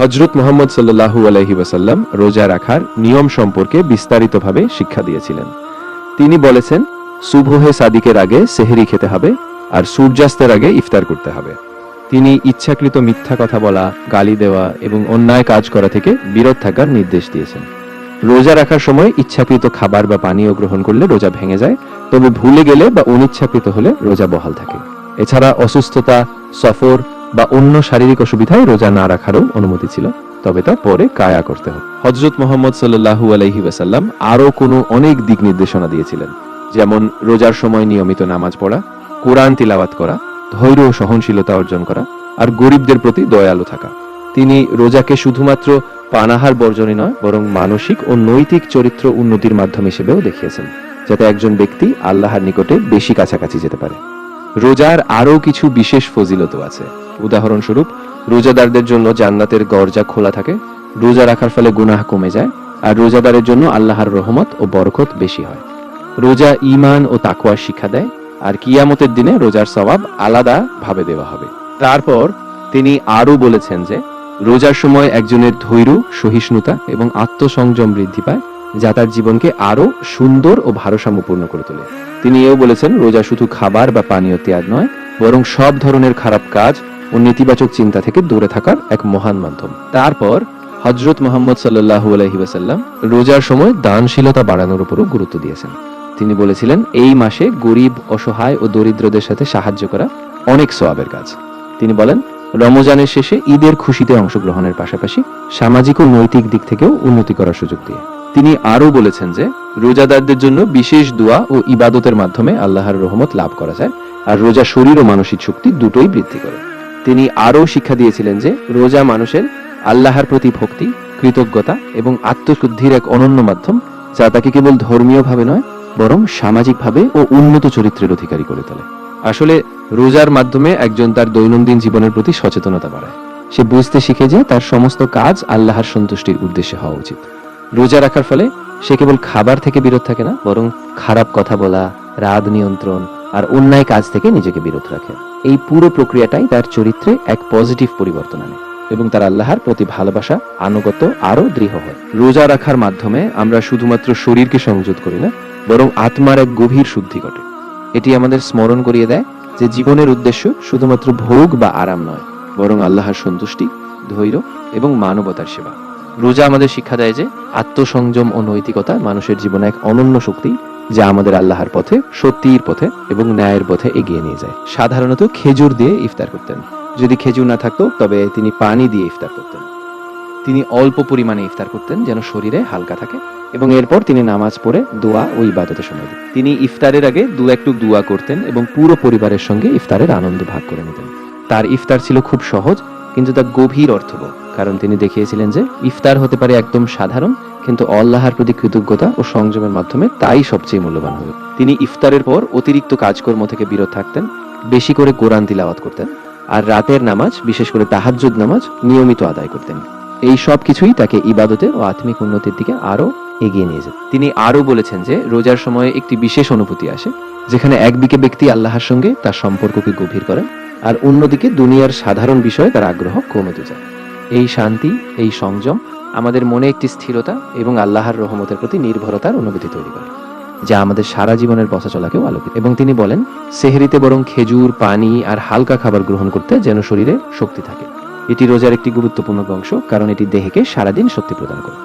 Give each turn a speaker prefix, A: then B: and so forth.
A: হযরত মুহাম্মদ সাল্লাল্লাহু আলাইহি ওয়াসাল্লাম রোজা রাখার নিয়ম সম্পর্কে বিস্তারিতভাবে শিক্ষা দিয়েছিলেন। তিনি বলেছেন, সুবহে সাদিকের আগে সেহরি খেতে হবে আর সূর্যাস্তের আগে ইফতার করতে হবে। তিনি ইচ্ছাকৃত মিথ্যা কথা বলা, গালি দেওয়া এবং অন্যায় কাজ করা থেকে বিরত থাকার নির্দেশ দিয়েছেন। রোজা রাখার সময় ইচ্ছাকৃত খাবার বা পানীয় গ্রহণ করলে রোজা ভেঙে যায়, তবে ভুলে গেলে বা অনিচ্ছাকৃত হলে রোজা বহাল থাকে। এছাড়া অসুস্থতা, সফর বা অন্য শারীরিক অসুবিধায় রোজা না রাখারও অনুমতি ছিল, তবে তা পরে কায়া করতে হবে। হযরত মুহাম্মদ সাল্লাল্লাহু আলাইহি ওয়াসাল্লাম আরও কোনো অনেক দিক নির্দেশনা দিয়েছিলেন, যেমন রোজার সময় নিয়মিত নামাজ পড়া, কোরআন তিলাওয়াত করা, ধৈর্য ও সহনশীলতা অর্জন করা আর গরিবদের প্রতি দয়ালু থাকা। তিনি রোজাকে শুধুমাত্র পানাহার বর্জনই নয়, বরং মানসিক ও নৈতিক চরিত্র উন্নতির মাধ্যম হিসেবেও দেখিয়েছেন, যাতে একজন ব্যক্তি আল্লাহর নিকটে বেশি কাছাকাছি যেতে পারে। রোজার আরও কিছু বিশেষ ফজিলতও আছে। উদাহরণস্বরূপ, রোজাদারদের জন্য জান্নাতের দরজা খোলা থাকে, রোজা রাখার ফলে গুনাহ কমে যায়, আর রোজাদারের জন্য আল্লাহর রহমত ও বরকত বেশি হয়। রোজা ঈমান ও তাকওয়ার শিক্ষা দেয়, আর কিয়ামতের দিনে রোজার সওয়াব আলাদা ভাবে দেওয়া হবে। তারপর তিনি আরও বলেছেন যে রোজার সময় একজনের ধৈর্য, সহিষ্ণুতা এবং আত্মসংযম বৃদ্ধি পায়, যা তার জীবনকে আরও সুন্দর ও ভারসাম্যপূর্ণ করে তোলে। তিনি এও বলেছেন, রোজা শুধু খাবার বা পানীয় ত্যাগ নয়, বরং সব ধরনের খারাপ কাজ ও নেতিবাচক চিন্তা থেকে দূরে থাকার এক মহান মাধ্যম। তারপর হযরত মুহাম্মদ সাল্লাল্লাহু আলাইহি ওয়াসাল্লাম রোজার সময় দানশীলতা বাড়ানোর উপরও গুরুত্ব দিয়েছেন। তিনি বলেছিলেন, এই মাসে গরিব, অসহায় ও দরিদ্রদের সাথে সাহায্য করা অনেক সওয়াবের কাজ। তিনি বলেন, রমজানের শেষে ঈদের খুশিতে অংশগ্রহণের পাশাপাশি সামাজিক ও নৈতিক দিক থেকেও উন্নতি করার সুযোগ দিয়ে। তিনি আরও বলেছেন যে রোজাদারদের জন্য বিশেষ দোয়া ও ইবাদতের মাধ্যমে আল্লাহর রহমত লাভ করা যায়, আর রোজা শরীর ও মানসিক শক্তি দুটোই বৃদ্ধি করে। তিনি আরও শিক্ষা দিয়েছিলেন যে রোজা মানুষের আল্লাহর প্রতি ভক্তি, কৃতজ্ঞতা এবং আত্মশুদ্ধির এক অনন্য মাধ্যম, যা তাকে কেবল ধর্মীয়ভাবে নয়, বরং সামাজিকভাবে ও উন্নত চরিত্রের অধিকারী করে তোলে। আসলে রোজার মাধ্যমে একজন তার দৈনন্দিন জীবনের প্রতি সচেতনতা বাড়ায়। সে বুঝতে শিখে যে তার সমস্ত কাজ আল্লাহর সন্তুষ্টির উদ্দেশ্যে হওয়া উচিত। রোজা রাখার ফলে সে কেবল খাবার থেকে বিরত থাকে না, বরং খারাপ কথা বলা, রাগ নিয়ন্ত্রণ আর অন্যায় কাজ থেকে নিজেকে বিরত রাখে। এই পুরো প্রক্রিয়াটাই তার চরিত্রে এক পজিটিভ পরিবর্তন আনে এবং তার আল্লাহর প্রতি ভালোবাসা, আনুগত্য আরও দৃঢ় হয়। রোজা রাখার মাধ্যমে আমরা শুধুমাত্র শরীরকে সংযত করি না, বরং আত্মার এক গভীর শুদ্ধি ঘটে। এটি আমাদের স্মরণ করিয়ে দেয় যে জীবনের উদ্দেশ্য শুধুমাত্র ভোগ বা আরাম নয়, বরং আল্লাহর সন্তুষ্টি, ধৈর্য এবং মানবতার সেবা। রোজা আমাদের শিক্ষা দেয় যে আত্মসংযম ও নৈতিকতা মানুষের জীবনে এক অনন্য শক্তি, যা আমাদের আল্লাহর পথে, সত্যির পথে এবং ন্যায়ের পথে এগিয়ে নিয়ে যায়। সাধারণত খেজুর দিয়ে ইফতার করতেন। যদি খেজুর না থাকতো, তবে তিনি পানি দিয়ে ইফতার করতেন। তিনি অল্প পরিমাণে ইফতার করতেন যেন শরীরে হালকা থাকে, এবং এরপর তিনি নামাজ পড়ে দোয়া ও ইবাদতে সময় দিতেন। তিনি ইফতারের আগে একটু দোয়া করতেন এবং পুরো পরিবারের সঙ্গে ইফতারের আনন্দ ভাগ করে নিতেন। তার ইফতার ছিল খুব সহজ, কিন্তু তা গভীর অর্থবহ, কারণ তিনি দেখিয়েছিলেন যে ইফতার হতে পারে একদম সাধারণ, কিন্তু আল্লাহর প্রতি কৃতজ্ঞতা ও সংযমের মাধ্যমে তাই সবচেয়ে মূল্যবান হবে। তিনি ইফতারের পর অতিরিক্ত কাজকর্ম থেকে বিরত থাকতেন, বেশি করে কোরআন তিলাওয়াত করতেন, আর রাতের নামাজ, বিশেষ করে তাহাজ্জুদ নামাজ নিয়মিত আদায় করতেন। এই সব কিছুই তাকে ইবাদতে ও আত্মিক উন্নতির দিকে আরো এগিয়ে নিয়ে যেত। তিনি আরো বলেছেন যে রোজার সময় একটি বিশেষ অনুভূতি আসে, যেখানে একদিকে ব্যক্তি আল্লাহর সঙ্গে তার সম্পর্ককে গভীর করেন, আর অন্যদিকে দুনিয়ার সাধারণ বিষয়ে তার আগ্রহ কমে যায়। এই শান্তি, এই সংযম আমাদের মনে একটি স্থিরতা এবং আল্লাহর রহমতের প্রতি নির্ভরতার অনুভূতি তৈরি করে, যা আমাদের সারা জীবনের পথ চলাকেও আলোকিত। এবং তিনি বলেন, সেহরিতে বরং খেজুর, পানি আর হালকা খাবার গ্রহণ করতে যেন শরীরে শক্তি থাকে। এটি রোজার একটি গুরুত্বপূর্ণ অংশ, কারণ এটি দেহকে সারাদিন শক্তি প্রদান করে।